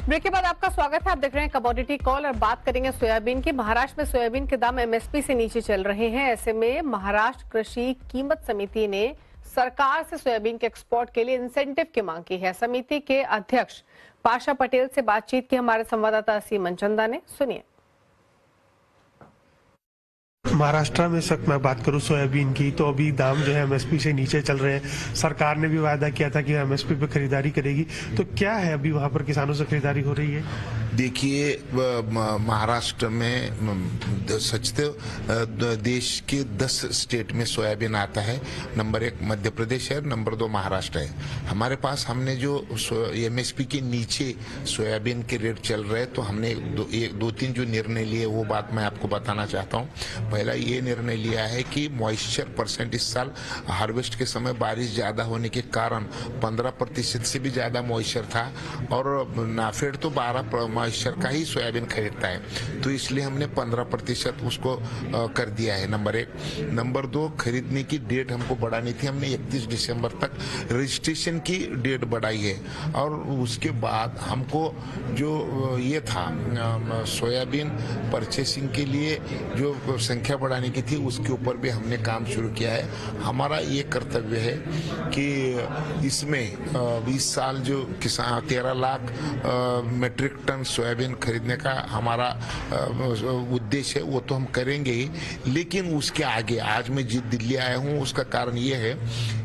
Break के बाद आपका स्वागत है। आप देख रहे हैं कमोडिटी कॉल और बात करेंगे सोयाबीन की। महाराष्ट्र में सोयाबीन के दाम एमएसपी से नीचे चल रहे हैं। ऐसे में महाराष्ट्र कृषि कीमत समिति ने सरकार से सोयाबीन के एक्सपोर्ट के लिए इंसेंटिव की मांग की है। समिति के अध्यक्ष पाशा पटेल से बातचीत की हमारे संवाददाता सीमन चंदा ने। सुनिए। महाराष्ट्र में सख्त मैं बात करूं सोयाबीन की तो अभी दाम जो है एमएसपी से नीचे चल रहे हैं। सरकार ने भी वायदा किया था कि एमएसपी पे खरीदारी करेगी, तो क्या है अभी वहां पर किसानों से खरीदारी हो रही है? देखिए, महाराष्ट्र में सच तो देश के 10 स्टेट में सोयाबीन आता है। नंबर 1 मध्य प्रदेश है, नंबर 2 महाराष्ट्र है। हमारे पास हमने जो एमएसपी के नीचे सोयाबीन के रेट चल रहे हैं, तो हमने दो तीन जो निर्णय लिए वो बात मैं आपको बताना चाहता हूँ। पहला ये निर्णय लिया है कि मॉइस्चर परसेंट इस साल हार्वेस्ट के समय बारिश ज्यादा होने के कारण 15% से भी ज्यादा मॉइस्चर था और नाफेड तो 12 मॉइस्चर का ही सोयाबीन खरीदता है, तो इसलिए हमने 15% उसको कर दिया है। नंबर 1। नंबर 2, खरीदने की डेट हमको बढ़ानी थी। हमने 31 दिसंबर तक रजिस्ट्रेशन की डेट बढ़ाई है और उसके बाद हमको जो ये था सोयाबीन परचेसिंग के लिए जो संख्या बढ़ाने की थी उसके ऊपर भी हमने काम शुरू किया है। हमारा ये कर्तव्य है कि इसमें इस साल जो किसान 13 लाख मीट्रिक टन सोयाबीन खरीदने का हमारा उद्देश्य है वो तो हम करेंगे ही, लेकिन उसके आगे आज मैं दिल्ली आया हूँ उसका कारण ये है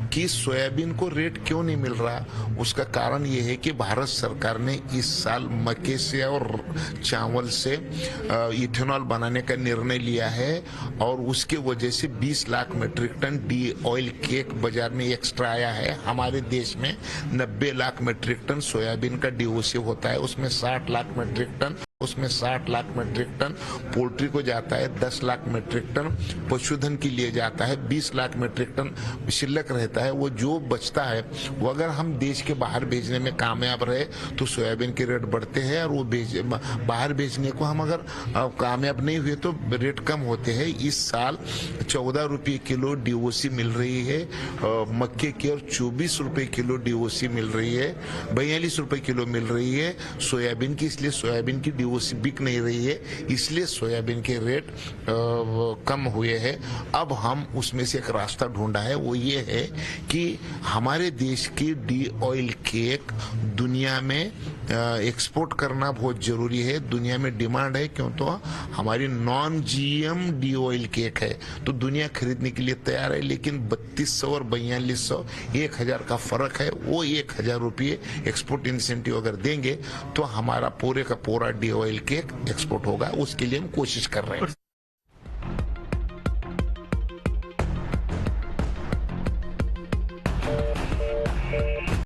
कि सोयाबीन को रेट क्यों नहीं मिल रहा। उसका कारण ये है कि भारत सरकार ने इस साल मक्के से और चावल से इथेनॉल बनाने का निर्णय लिया है और उसके वजह से 20 lakh metric ton de oil cake बाजार में एक्स्ट्रा आया है। हमारे देश में 90 लाख मीट्रिक टन सोयाबीन का डीओसी होता है, उसमें 60 लाख मीट्रिक टन पोल्ट्री को जाता है, 10 लाख मीट्रिक टन पशुधन के लिए जाता है, 20 लाख मीट्रिक टन शिल्लक रहता है। वो जो बचता है वो अगर हम देश के बाहर भेजने में कामयाब रहे तो सोयाबीन के रेट बढ़ते हैं और वो बाहर भेजने को हम अगर कामयाब नहीं हुए तो रेट कम होते हैं। इस साल 14 रुपये किलो डीओसी मिल रही है मक्के की और 24 रुपये किलो डीओसी मिल रही है, 42 रुपये किलो मिल रही है सोयाबीन की। इसलिए सोयाबीन की डीओसी बिक नहीं रही है, इसलिए सोयाबीन के रेट कम हुए हैं। अब हम उसमें से एक रास्ता ढूंढा है, वो ये है कि हमारे देश की डी ऑयल केक दुनिया में एक्सपोर्ट करना बहुत जरूरी है। दुनिया में डिमांड है क्यों, तो हमारी non GM D oil cake है तो दुनिया खरीदने के लिए तैयार है, लेकिन 3200 और 4200 1000 का फर्क है। वो 1000 रुपये एक्सपोर्ट इंसेंटिव अगर देंगे तो हमारा पूरे का पूरा डी ऑयल केक एक्सपोर्ट होगा। उसके लिए हम कोशिश कर रहे हैं।